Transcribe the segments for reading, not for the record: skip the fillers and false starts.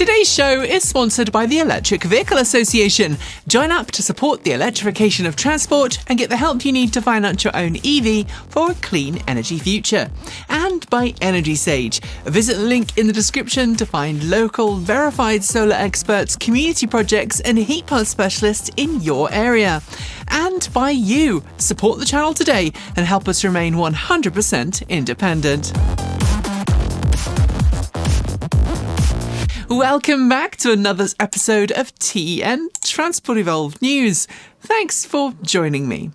Today's show is sponsored by the Electric Vehicle Association. Join up to support the electrification of transport and get the help you need to finance your own EV for a clean energy future. And by Energy Sage. Visit the link in the description to find local, verified solar experts, community projects and heat pump specialists in your area. And by you. Support the channel today and help us remain 100% independent. Welcome back to another episode of TN Transport Evolved News. Thanks for joining me.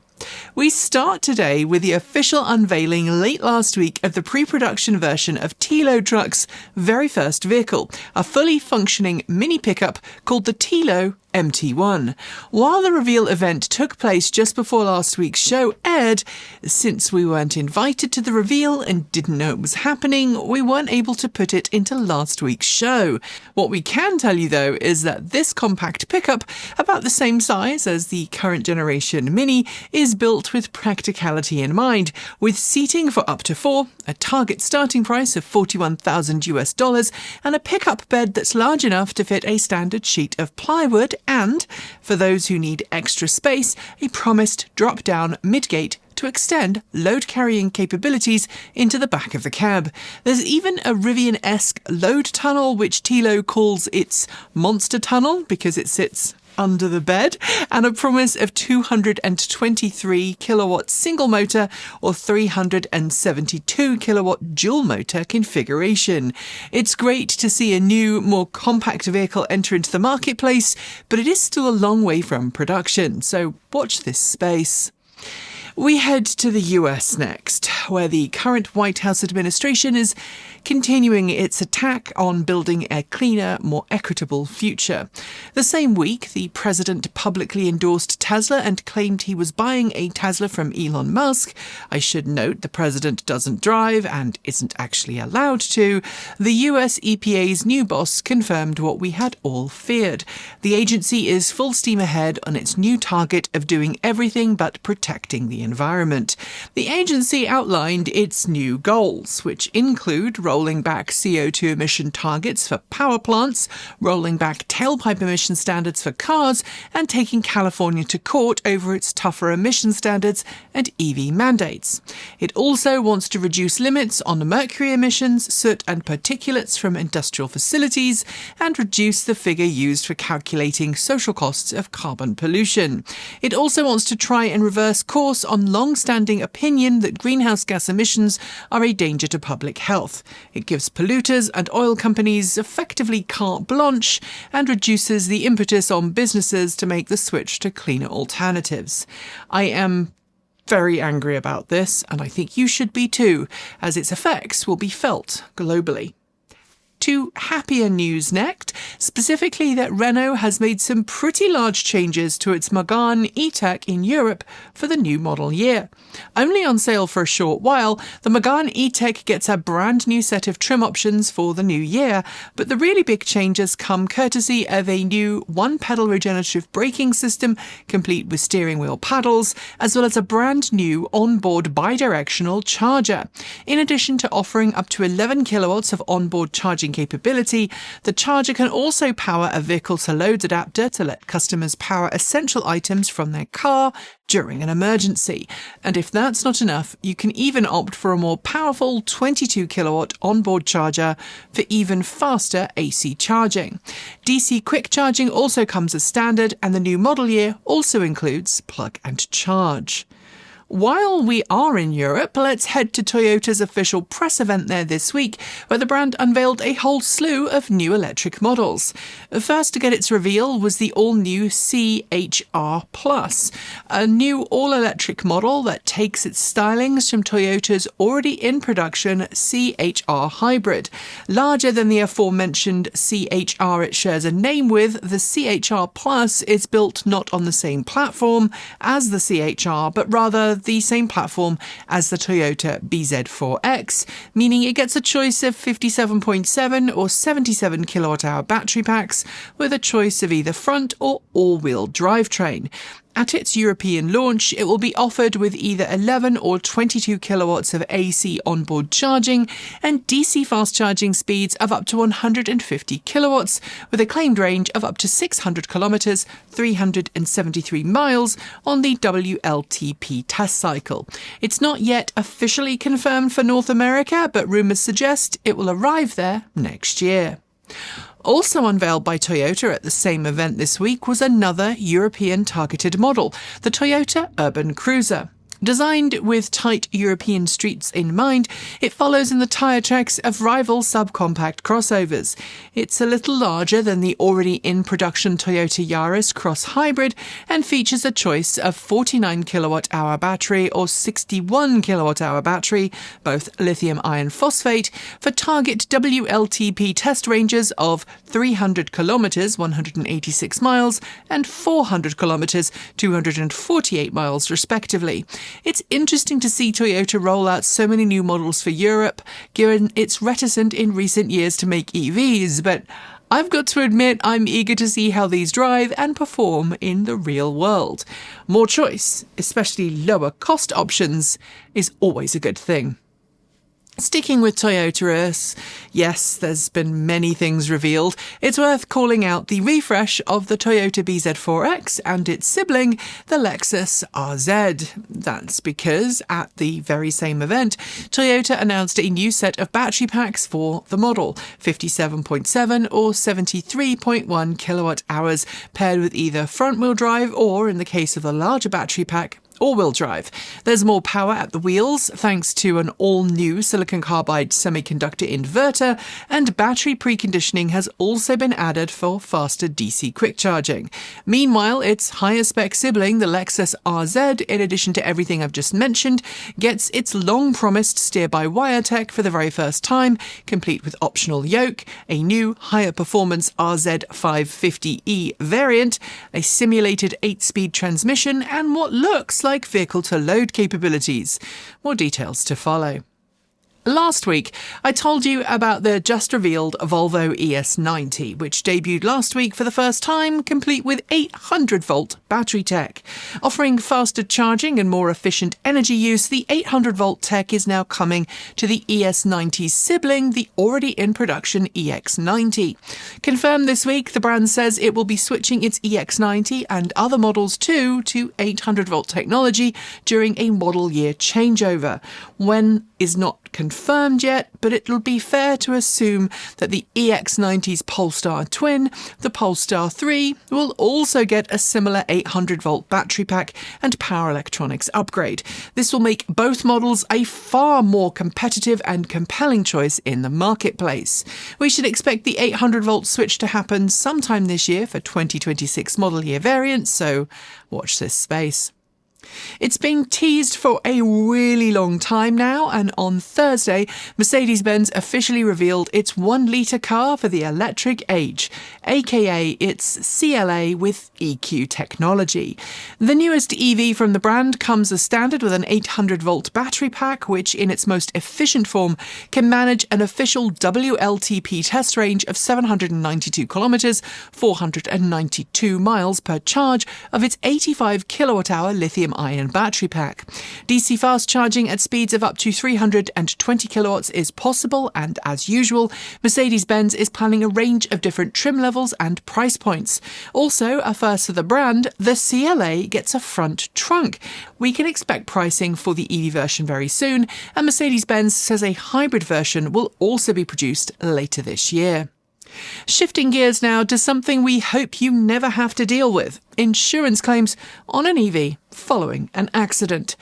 We start today with the official unveiling late last week of the pre-production version of Telo Truck's very first vehicle, a fully functioning mini pickup called the Telo MT1. While the reveal event took place just before last week's show aired, since we weren't invited to the reveal and didn't know it was happening, we weren't able to put it into last week's show. What we can tell you though is that this compact pickup, about the same size as the current generation Mini, is built with practicality in mind, with seating for up to 4, a target starting price of $41,000 and a pickup bed that's large enough to fit a standard sheet of plywood and, for those who need extra space, a promised drop-down midgate to extend load-carrying capabilities into the back of the cab. There's even a Rivian-esque load tunnel, which Telo calls its monster tunnel because it sits under the bed, and a promise of 223 kilowatt single motor or 372 kilowatt dual motor configuration. It's great to see a new, more compact vehicle enter into the marketplace, but it is still a long way from production, so watch this space. We head to the US next, where the current White House administration is continuing its attack on building a cleaner, more equitable future. The same week, the president publicly endorsed Tesla and claimed he was buying a Tesla from Elon Musk. I should note the president doesn't drive and isn't actually allowed to. The US EPA's new boss confirmed what we had all feared. The agency is full steam ahead on its new target of doing everything but protecting the environment. The agency outlined its new goals, which include rolling back CO2 emission targets for power plants, rolling back tailpipe emission standards for cars, and taking California to court over its tougher emission standards and EV mandates. It also wants to reduce limits on mercury emissions, soot and particulates from industrial facilities, and reduce the figure used for calculating social costs of carbon pollution. It also wants to try and reverse course on long-standing opinion that greenhouse gas emissions are a danger to public health. It gives polluters and oil companies effectively carte blanche and reduces the impetus on businesses to make the switch to cleaner alternatives. I am very angry about this, and I think you should be too, as its effects will be felt globally. To happier news next, specifically that Renault has made some pretty large changes to its Megane E-Tech in Europe for the new model year. Only on sale for a short while, the Megane E-Tech gets a brand new set of trim options for the new year, but the really big changes come courtesy of a new one-pedal regenerative braking system complete with steering wheel paddles, as well as a brand new onboard bidirectional charger. In addition to offering up to 11 kilowatts of onboard charging capability, the charger can also power a vehicle-to-loads adapter to let customers power essential items from their car during an emergency. And if that's not enough, you can even opt for a more powerful 22 kilowatt onboard charger for even faster AC charging. DC quick charging also comes as standard, and the new model year also includes plug and charge. While we are in Europe, let's head to Toyota's official press event there this week, where the brand unveiled a whole slew of new electric models. First to get its reveal was the all-new CHR Plus, a new all-electric model that takes its stylings from Toyota's already in production CHR Hybrid. Larger than the aforementioned CHR it shares a name with, the CHR Plus is built not on the same platform as the CHR, but rather the same platform as the Toyota BZ4X, meaning it gets a choice of 57.7 or 77 kilowatt-hour battery packs with a choice of either front or all-wheel drivetrain. At its European launch, it will be offered with either 11 or 22 kilowatts of AC onboard charging and DC fast charging speeds of up to 150 kilowatts, with a claimed range of up to 600 kilometres, 373 miles on the WLTP test cycle. It's not yet officially confirmed for North America, but rumours suggest it will arrive there next year. Also unveiled by Toyota at the same event this week was another European targeted model, the Toyota Urban Cruiser. Designed with tight European streets in mind, it follows in the tyre tracks of rival subcompact crossovers. It's a little larger than the already in-production Toyota Yaris Cross Hybrid and features a choice of 49 kilowatt-hour battery or 61 kilowatt-hour battery, both lithium iron phosphate, for target WLTP test ranges of 300 kilometres, 186 miles, and 400 kilometres, 248 miles respectively. It's interesting to see Toyota roll out so many new models for Europe, given it's reticent in recent years to make EVs, but I've got to admit I'm eager to see how these drive and perform in the real world. More choice, especially lower cost options, is always a good thing. Sticking with Toyota, yes, there's been many things revealed. It's worth calling out the refresh of the Toyota BZ4X and its sibling, the Lexus RZ. That's because, at the very same event, Toyota announced a new set of battery packs for the model, 57.7 or 73.1 kilowatt hours, paired with either front-wheel drive or, in the case of the larger battery pack, all-wheel drive. There's more power at the wheels thanks to an all-new silicon carbide semiconductor inverter, and battery preconditioning has also been added for faster DC quick charging. Meanwhile, its higher-spec sibling, the Lexus RZ, in addition to everything I've just mentioned, gets its long-promised steer-by-wire tech for the very first time, complete with optional yoke, a new higher-performance RZ 550e variant, a simulated 8-speed transmission, and what looks like vehicle-to-load capabilities. More details to follow. Last week, I told you about the just-revealed Volvo ES90, which debuted last week for the first time, complete with 800-volt battery tech. Offering faster charging and more efficient energy use, the 800-volt tech is now coming to the ES90's sibling, the already in production EX90. Confirmed this week, the brand says it will be switching its EX90 and other models too to 800-volt technology during a model year changeover. When is not confirmed yet, but it'll be fair to assume that the EX90's Polestar twin, the Polestar 3, will also get a similar 800-volt battery pack and power electronics upgrade. This will make both models a far more competitive and compelling choice in the marketplace. We should expect the 800-volt switch to happen sometime this year for 2026 model year variants, so watch this space. It's been teased for a really long time now, and on Thursday, Mercedes-Benz officially revealed its 1-litre car for the electric age, aka its CLA with EQ technology. The newest EV from the brand comes as standard with an 800-volt battery pack, which in its most efficient form can manage an official WLTP test range of 792 kilometres, 492 miles per charge of its 85 kilowatt-hour lithium-ion battery pack. DC fast charging at speeds of up to 320 kilowatts is possible, and as usual, Mercedes-Benz is planning a range of different trim levels and price points. Also, a first for the brand, the CLA gets a front trunk. We can expect pricing for the EV version very soon, and Mercedes-Benz says a hybrid version will also be produced later this year. Shifting gears now to something we hope you never have to deal with: insurance claims on an EV following an accident.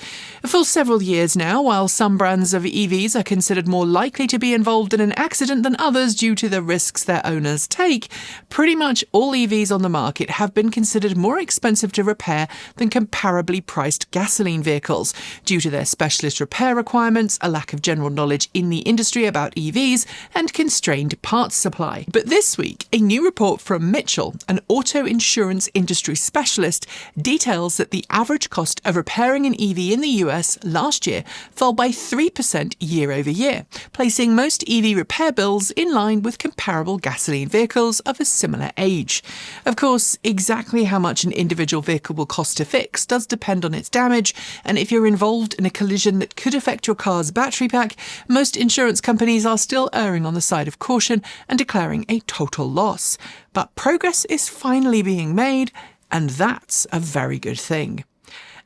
For several years now, while some brands of EVs are considered more likely to be involved in an accident than others due to the risks their owners take, pretty much all EVs on the market have been considered more expensive to repair than comparably priced gasoline vehicles, due to their specialist repair requirements, a lack of general knowledge in the industry about EVs, and constrained parts supply. But this week, a new report from Mitchell, an auto insurance industry specialist, details that the average cost of repairing an EV in the US last year fell by 3% year over year, placing most EV repair bills in line with comparable gasoline vehicles of a similar age. Of course, exactly how much an individual vehicle will cost to fix does depend on its damage, and if you're involved in a collision that could affect your car's battery pack, most insurance companies are still erring on the side of caution and declaring a total loss. But progress is finally being made, and that's a very good thing.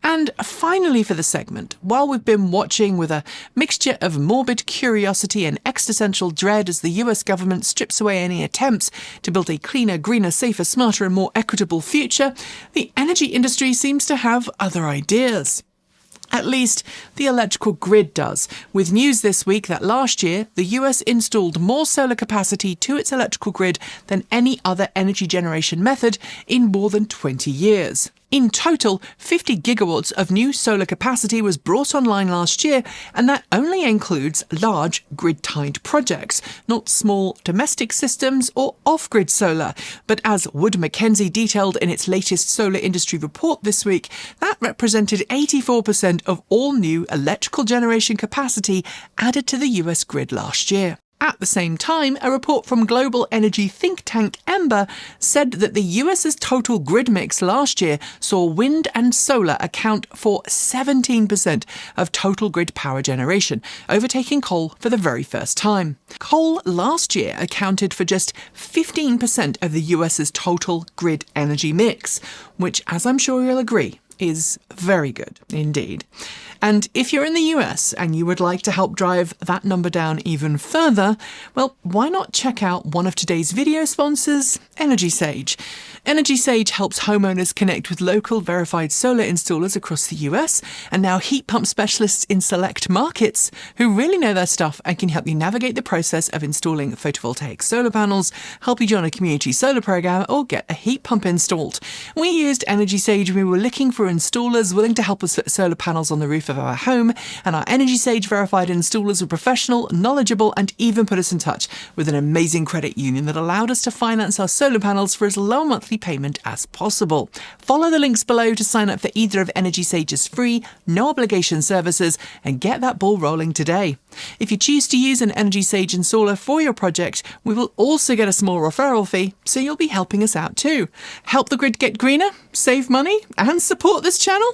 And finally for the segment, while we've been watching with a mixture of morbid curiosity and existential dread as the US government strips away any attempts to build a cleaner, greener, safer, smarter and more equitable future, the energy industry seems to have other ideas. At least the electrical grid does, with news this week that last year the US installed more solar capacity to its electrical grid than any other energy generation method in more than 20 years. In total, 50 gigawatts of new solar capacity was brought online last year, and that only includes large grid-tied projects, not small domestic systems or off-grid solar. But as Wood Mackenzie detailed in its latest solar industry report this week, that represented 84% of all new electrical generation capacity added to the US grid last year. At the same time, a report from global energy think tank Ember said that the US's total grid mix last year saw wind and solar account for 17% of total grid power generation, overtaking coal for the very first time. Coal last year accounted for just 15% of the US's total grid energy mix, which, as I'm sure you'll agree, is very good indeed. And if you're in the US and you would like to help drive that number down even further, well, why not check out one of today's video sponsors, Energy Sage. Energy Sage helps homeowners connect with local verified solar installers across the US and now heat pump specialists in select markets who really know their stuff and can help you navigate the process of installing photovoltaic solar panels, help you join a community solar program, or get a heat pump installed. We used Energy Sage when we were looking for installers willing to help us fit solar panels on the roof of our home, and our Energy Sage verified installers were professional, knowledgeable, and even put us in touch with an amazing credit union that allowed us to finance our solar panels for as low a monthly payment as possible. Follow the links below to sign up for either of Energy Sage's free, no obligation services and get that ball rolling today. If you choose to use an Energy Sage installer for your project, we will also get a small referral fee, so you'll be helping us out too. Help the grid get greener, save money, and support this channel?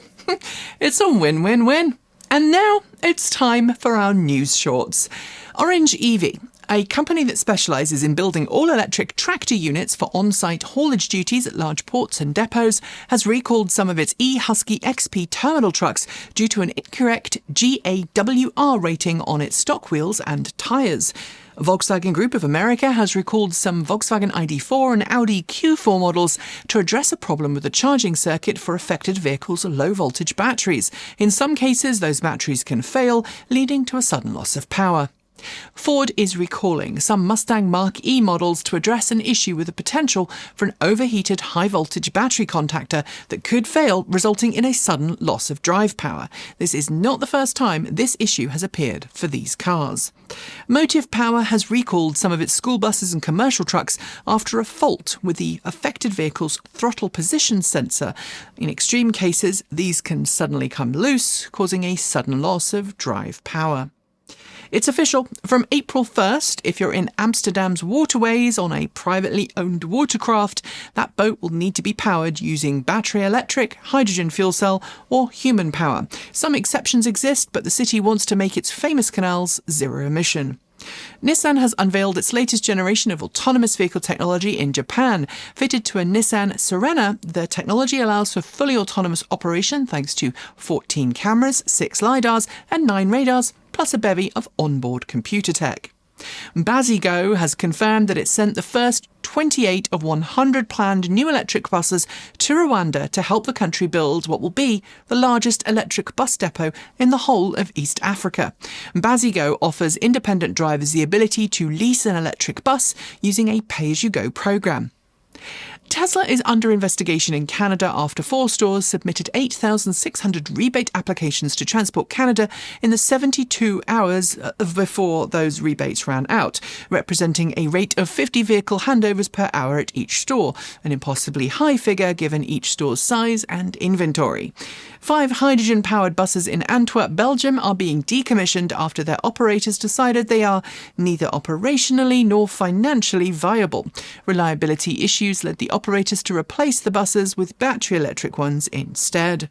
It's a win-win-win. And now it's time for our news shorts. Orange EV, a company that specialises in building all-electric tractor units for on-site haulage duties at large ports and depots, has recalled some of its HUSK-e XP Terminal trucks due to an incorrect GAWR rating on its stock wheels and tyres. Volkswagen Group of America has recalled some Volkswagen ID4 and Audi Q4 models to address a problem with the charging circuit for affected vehicles' low-voltage batteries. In some cases, those batteries can fail, leading to a sudden loss of power. Ford is recalling some Mustang Mach-E models to address an issue with the potential for an overheated high-voltage battery contactor that could fail, resulting in a sudden loss of drive power. This is not the first time this issue has appeared for these cars. Motiv Power has recalled some of its school buses and commercial trucks after a fault with the affected vehicle's throttle position sensor. In extreme cases, these can suddenly come loose, causing a sudden loss of drive power. It's official. From April 1st, if you're in Amsterdam's waterways on a privately owned watercraft, that boat will need to be powered using battery electric, hydrogen fuel cell, or human power. Some exceptions exist, but the city wants to make its famous canals zero emission. Nissan has unveiled its latest generation of autonomous vehicle technology in Japan. Fitted to a Nissan Serena, the technology allows for fully autonomous operation thanks to 14 cameras, 6 LiDARs, and 9 radars, plus a bevy of onboard computer tech. BasiGo has confirmed that it sent the first 28 of 100 planned new electric buses to Rwanda to help the country build what will be the largest electric bus depot in the whole of East Africa. BasiGo offers independent drivers the ability to lease an electric bus using a pay-as-you-go program. Tesla is under investigation in Canada after 4 stores submitted 8,600 rebate applications to Transport Canada in the 72 hours before those rebates ran out, representing a rate of 50 vehicle handovers per hour at each store, an impossibly high figure given each store's size and inventory. 5 hydrogen-powered buses in Antwerp, Belgium are being decommissioned after their operators decided they are neither operationally nor financially viable. Reliability issues led the operators to replace the buses with battery electric ones instead.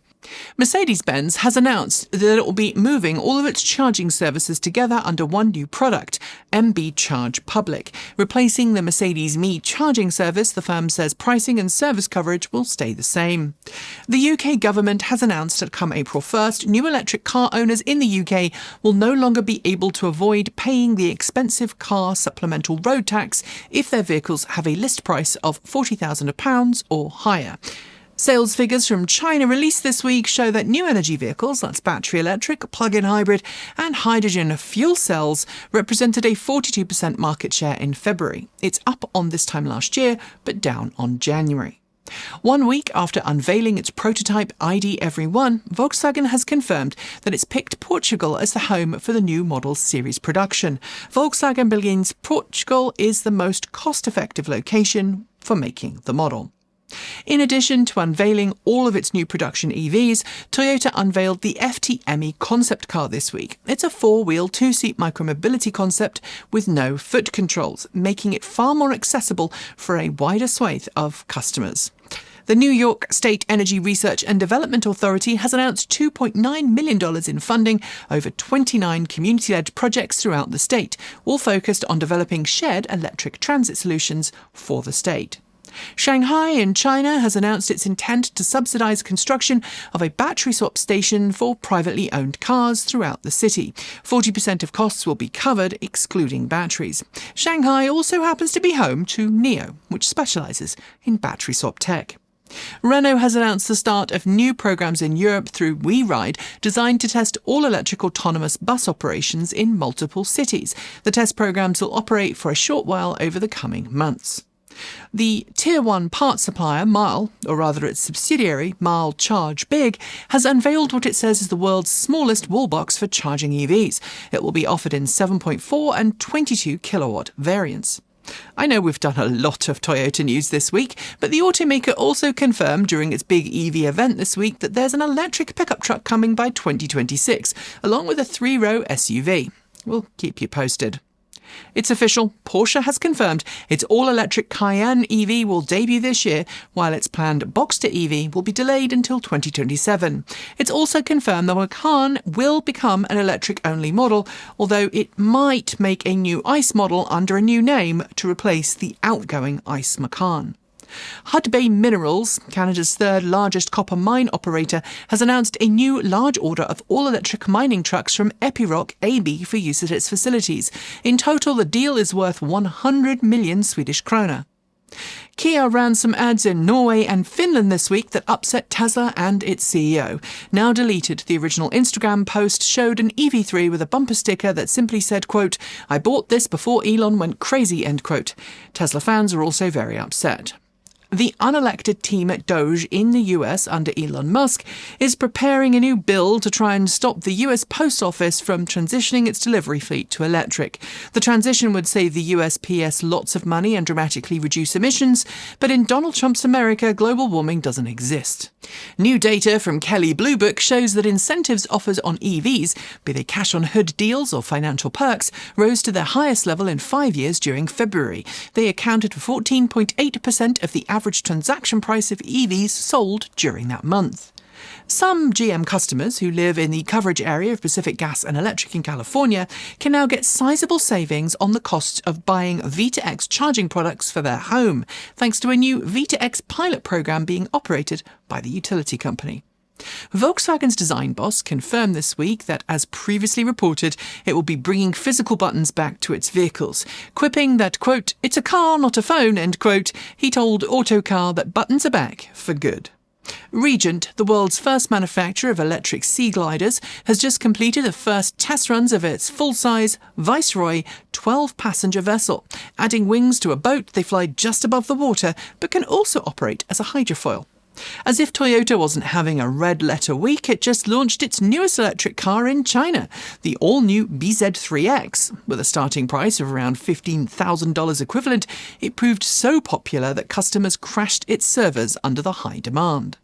Mercedes-Benz has announced that it will be moving all of its charging services together under one new product, MB.Charge Public. Replacing the Mercedes Me charging service, the firm says pricing and service coverage will stay the same. The UK government has announced that come April 1st, new electric car owners in the UK will no longer be able to avoid paying the expensive car supplemental road tax if their vehicles have a list price of £40,000 or higher. Sales figures from China released this week show that new energy vehicles, that's battery electric, plug-in hybrid and hydrogen fuel cells, represented a 42% market share in February. It's up on this time last year, but down on January. 1 week after unveiling its prototype ID4X, Volkswagen has confirmed that it's picked Portugal as the home for the new model series production. Volkswagen believes Portugal is the most cost-effective location for making the model. In addition to unveiling all of its new production EVs, Toyota unveiled the FT-ME concept car this week. It's a 4-wheel, 2-seat micromobility concept with no foot controls, making it far more accessible for a wider swathe of customers. The New York State Energy Research and Development Authority has announced $2.9 million in funding over 29 community-led projects throughout the state, all focused on developing shared electric transit solutions for the state. Shanghai in China has announced its intent to subsidize construction of a battery swap station for privately owned cars throughout the city. 40% of costs will be covered, excluding batteries. Shanghai also happens to be home to NIO, which specializes in battery swap tech. Renault has announced the start of new programs in Europe through WeRide, designed to test all-electric autonomous bus operations in multiple cities. The test programs will operate for a short while over the coming months. The Tier 1 parts supplier, MAHLE, or rather its subsidiary, MB.Charge Big, has unveiled what it says is the world's smallest wall box for charging EVs. It will be offered in 7.4 and 22 kilowatt variants. I know we've done a lot of Toyota news this week, but the automaker also confirmed during its big EV event this week that there's an electric pickup truck coming by 2026, along with a 3-row SUV. We'll keep you posted. It's official, Porsche has confirmed its all-electric Cayenne EV will debut this year, while its planned Boxster EV will be delayed until 2027. It's also confirmed the Macan will become an electric-only model, although it might make a new ICE model under a new name to replace the outgoing ICE Macan. Hudbay Minerals, Canada's third largest copper mine operator, has announced a new large order of all-electric mining trucks from Epiroc AB for use at its facilities. In total, the deal is worth 100 million Swedish krona. Kia ran some ads in Norway and Finland this week that upset Tesla and its CEO. Now deleted, the original Instagram post showed an EV3 with a bumper sticker that simply said, quote, "I bought this before Elon went crazy," end quote. Tesla fans are also very upset. The unelected team at Doge in the US under Elon Musk is preparing a new bill to try and stop the US Post Office from transitioning its delivery fleet to electric. The transition would save the USPS lots of money and dramatically reduce emissions, but in Donald Trump's America, global warming doesn't exist. New data from Kelley Blue Book shows that incentives offers on EVs, be they cash on hood deals or financial perks, rose to their highest level in 5 years during February. They accounted for 14.8% of the average transaction price of EVs sold during that month. Some GM customers who live in the coverage area of Pacific Gas and Electric in California can now get sizable savings on the cost of buying V2X charging products for their home, thanks to a new V2X pilot program being operated by the utility company. Volkswagen's design boss confirmed this week that, as previously reported, it will be bringing physical buttons back to its vehicles, quipping that, quote, "It's a car, not a phone," end quote. He told Autocar that buttons are back for good. Regent, the world's first manufacturer of electric sea gliders, has just completed the first test runs of its full-size Viceroy 12-passenger vessel. Adding wings to a boat, they fly just above the water, but can also operate as a hydrofoil. As if Toyota wasn't having a red-letter week, it just launched its newest electric car in China, the all-new BZ4X. With a starting price of around $15,000 equivalent, it proved so popular that customers crashed its servers under the high demand.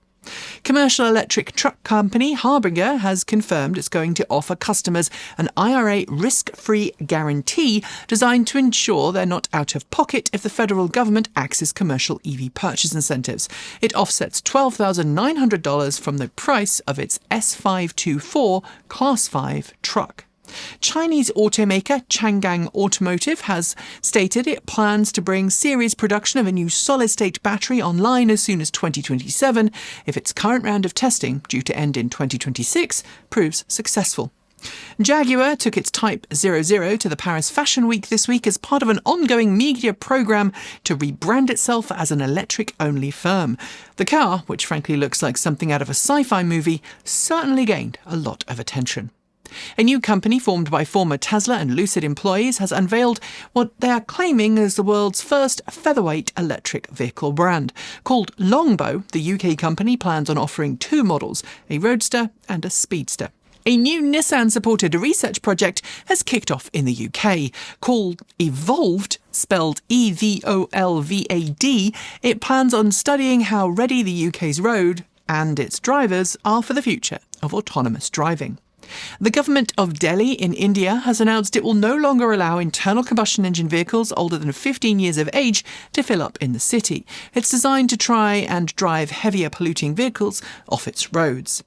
Commercial electric truck company Harbinger has confirmed it's going to offer customers an IRA risk-free guarantee designed to ensure they're not out of pocket if the federal government axes commercial EV purchase incentives. It offsets $12,900 from the price of its S524 Class 5 truck. Chinese automaker Changan Automotive has stated it plans to bring series production of a new solid-state battery online as soon as 2027 if its current round of testing, due to end in 2026, proves successful. Jaguar took its Type 00 to the Paris Fashion Week this week as part of an ongoing media programme to rebrand itself as an electric-only firm. The car, which frankly looks like something out of a sci-fi movie, certainly gained a lot of attention. A new company formed by former Tesla and Lucid employees has unveiled what they are claiming is the world's first featherweight electric vehicle brand. Called Longbow, the UK company plans on offering two models, a Roadster and a Speedster. A new Nissan-supported research project has kicked off in the UK. Called Evolved, spelled EVOLVAD, it plans on studying how ready the UK's road and its drivers are for the future of autonomous driving. The government of Delhi in India has announced it will no longer allow internal combustion engine vehicles older than 15 years of age to fill up in the city. It's designed to try and drive heavier polluting vehicles off its roads.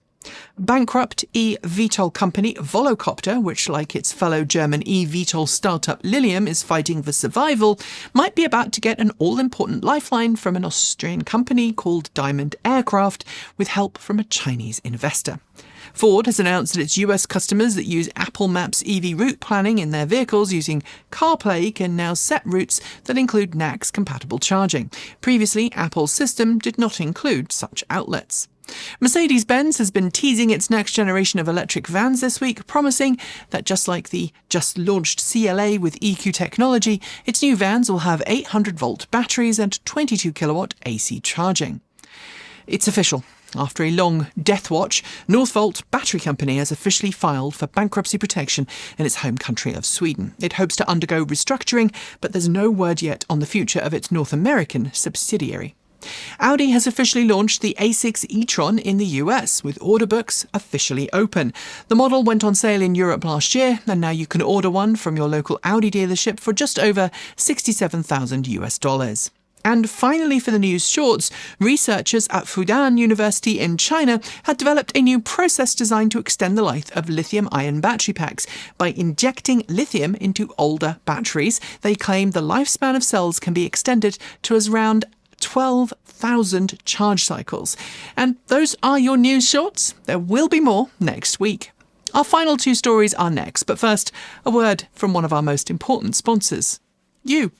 Bankrupt eVTOL company Volocopter, which like its fellow German eVTOL startup Lilium is fighting for survival, might be about to get an all-important lifeline from an Austrian company called Diamond Aircraft with help from a Chinese investor. Ford has announced that its US customers that use Apple Maps EV route planning in their vehicles using CarPlay can now set routes that include NACS-compatible charging. Previously, Apple's system did not include such outlets. Mercedes-Benz has been teasing its next generation of electric vans this week, promising that just like the just-launched CLA with EQ technology, its new vans will have 800-volt batteries and 22-kilowatt AC charging. It's official. After a long death watch, Northvolt Battery Company has officially filed for bankruptcy protection in its home country of Sweden. It hopes to undergo restructuring, but there's no word yet on the future of its North American subsidiary. Audi has officially launched the A6 e-tron in the US, with order books officially open. The model went on sale in Europe last year, and now you can order one from your local Audi dealership for just over $67,000. And finally, for the news shorts, researchers at Fudan University in China had developed a new process designed to extend the life of lithium-ion battery packs. By injecting lithium into older batteries, they claim the lifespan of cells can be extended to around 12,000 charge cycles. And those are your news shorts. There will be more next week. Our final two stories are next, but first, a word from one of our most important sponsors, you.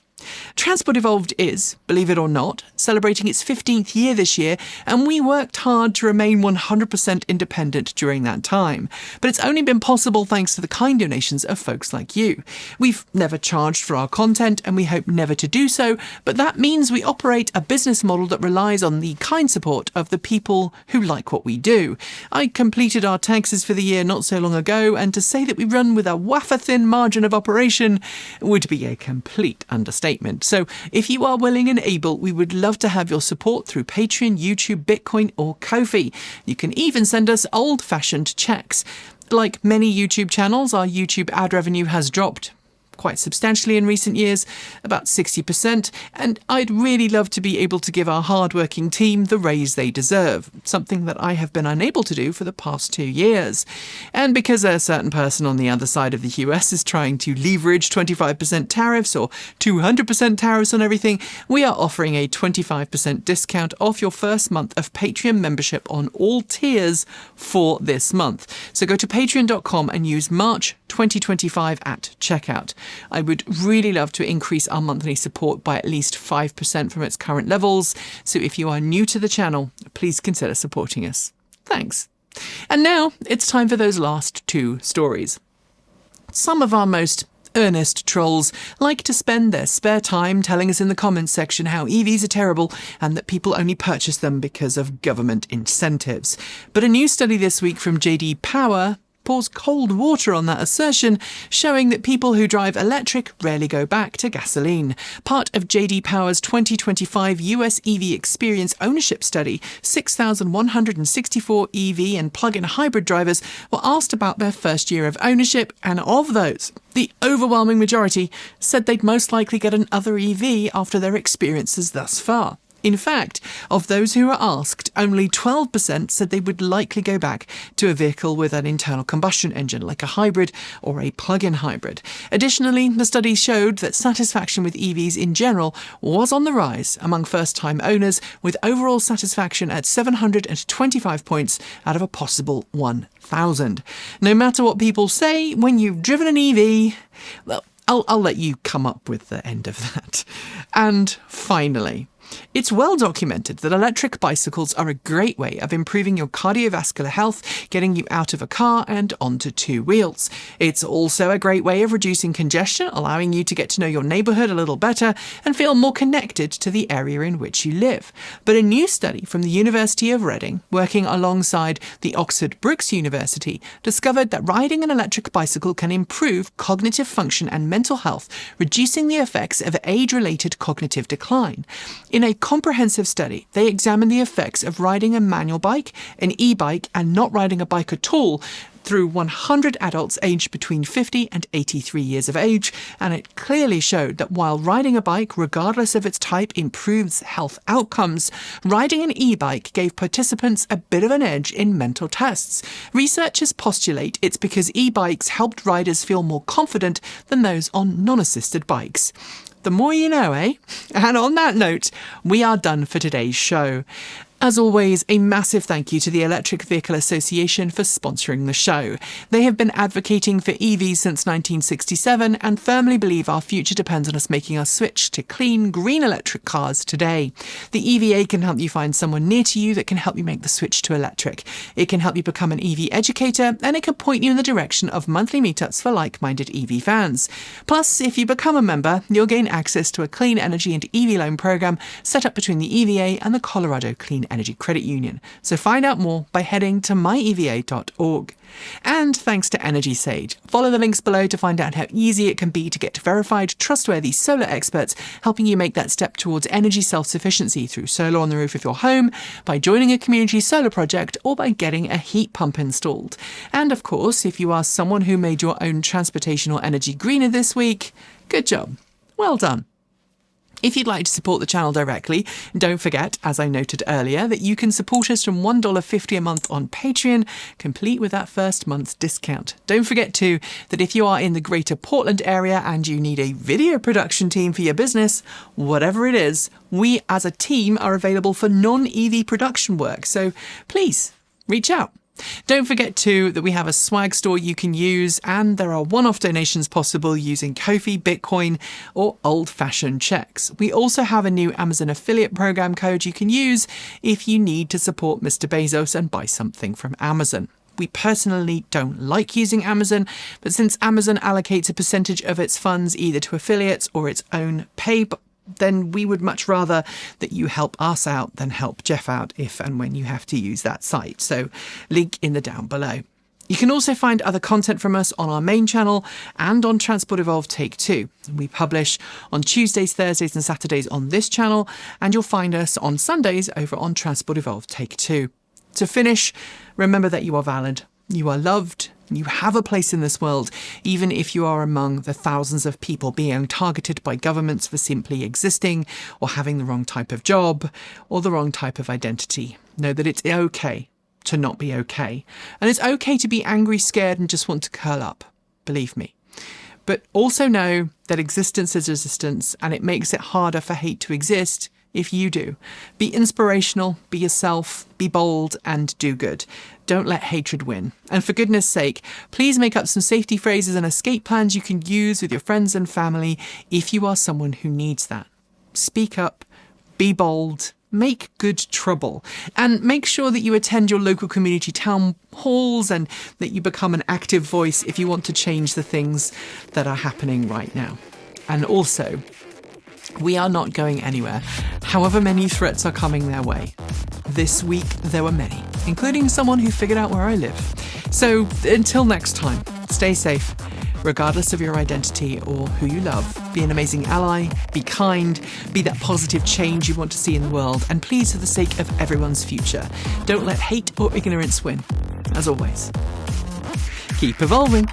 Transport Evolved is, believe it or not, celebrating its 15th year this year, and we worked hard to remain 100% independent during that time. But it's only been possible thanks to the kind donations of folks like you. We've never charged for our content, and we hope never to do so, but that means we operate a business model that relies on the kind support of the people who like what we do. I completed our taxes for the year not so long ago, and to say that we run with a wafer-thin margin of operation would be a complete understatement. So if you are willing and able, we would love to have your support through Patreon, YouTube, Bitcoin or Ko-fi. You can even send us old-fashioned checks. Like many YouTube channels, our YouTube ad revenue has dropped quite substantially in recent years, about 60%, and I'd really love to be able to give our hard-working team the raise they deserve, something that I have been unable to do for the past 2 years. And because a certain person on the other side of the US is trying to leverage 25% tariffs or 200% tariffs on everything, we are offering a 25% discount off your first month of Patreon membership on all tiers for this month. So go to patreon.com and use March 2025 at checkout. I would really love to increase our monthly support by at least 5% from its current levels, so if you are new to the channel, please consider supporting us. Thanks. And now it's time for those last two stories. Some of our most earnest trolls like to spend their spare time telling us in the comments section how EVs are terrible and that people only purchase them because of government incentives. But a new study this week from JD Power pours cold water on that assertion, showing that people who drive electric rarely go back to gasoline. Part of JD Power's 2025 US EV Experience Ownership Study, 6,164 EV and plug-in hybrid drivers were asked about their first year of ownership, and of those, the overwhelming majority said they'd most likely get another EV after their experiences thus far. In fact, of those who were asked, only 12% said they would likely go back to a vehicle with an internal combustion engine, like a hybrid or a plug-in hybrid. Additionally, the study showed that satisfaction with EVs in general was on the rise among first-time owners, with overall satisfaction at 725 points out of a possible 1,000. No matter what people say, when you've driven an EV, well, I'll let you come up with the end of that. And finally, it's well documented that electric bicycles are a great way of improving your cardiovascular health, getting you out of a car and onto two wheels. It's also a great way of reducing congestion, allowing you to get to know your neighbourhood a little better and feel more connected to the area in which you live. But a new study from the University of Reading, working alongside the Oxford Brookes University, discovered that riding an electric bicycle can improve cognitive function and mental health, reducing the effects of age-related cognitive decline. In a comprehensive study, they examined the effects of riding a manual bike, an e-bike, and not riding a bike at all through 100 adults aged between 50 and 83 years of age, and it clearly showed that while riding a bike, regardless of its type, improves health outcomes, riding an e-bike gave participants a bit of an edge in mental tests. Researchers postulate it's because e-bikes helped riders feel more confident than those on non-assisted bikes. The more you know, eh? And on that note, we are done for today's show. As always, a massive thank you to the Electric Vehicle Association for sponsoring the show. They have been advocating for EVs since 1967 and firmly believe our future depends on us making our switch to clean, green electric cars today. The EVA can help you find someone near to you that can help you make the switch to electric. It can help you become an EV educator, and it can point you in the direction of monthly meetups for like-minded EV fans. Plus, if you become a member, you'll gain access to a clean energy and EV loan program set up between the EVA and the Colorado Clean Energy Credit Union. So find out more by heading to myeva.org. And thanks to Energy Sage. Follow the links below to find out how easy it can be to get verified, trustworthy solar experts helping you make that step towards energy self-sufficiency through solar on the roof of your home, by joining a community solar project, or by getting a heat pump installed. And of course, if you are someone who made your own transportation or energy greener this week, good job. Well done. If you'd like to support the channel directly, don't forget, as I noted earlier, that you can support us from $1.50 a month on Patreon, complete with that first month's discount. Don't forget too that if you are in the greater Portland area and you need a video production team for your business, whatever it is, we as a team are available for non-EV production work, so please reach out. Don't forget too that we have a swag store you can use, and there are one-off donations possible using Ko-fi, Bitcoin or old-fashioned checks. We also have a new Amazon affiliate program code you can use if you need to support Mr. Bezos and buy something from Amazon. We personally don't like using Amazon, but since Amazon allocates a percentage of its funds either to affiliates or its own pay, then we would much rather that you help us out than help Jeff out if and when you have to use that site. So link in the down below. You can also find other content from us on our main channel and on Transport Evolved Take 2. We publish on Tuesdays, Thursdays and Saturdays on this channel, and you'll find us on Sundays over on Transport Evolved Take 2. To finish, remember that you are valid, you are loved, you have a place in this world, even if you are among the thousands of people being targeted by governments for simply existing or having the wrong type of job or the wrong type of identity. Know that it's okay to not be okay. And it's okay to be angry, scared, and just want to curl up. Believe me. But also know that existence is resistance, and it makes it harder for hate to exist if you do. Be inspirational, be yourself, be bold, and do good. Don't let hatred win. And for goodness sake, please make up some safety phrases and escape plans you can use with your friends and family if you are someone who needs that. Speak up, be bold, make good trouble, and make sure that you attend your local community town halls and that you become an active voice if you want to change the things that are happening right now. And also, we are not going anywhere, however many threats are coming their way. This week, there were many, including someone who figured out where I live. So until next time, stay safe, regardless of your identity or who you love. Be an amazing ally, be kind, be that positive change you want to see in the world, and please, for the sake of everyone's future, don't let hate or ignorance win. As always, keep evolving.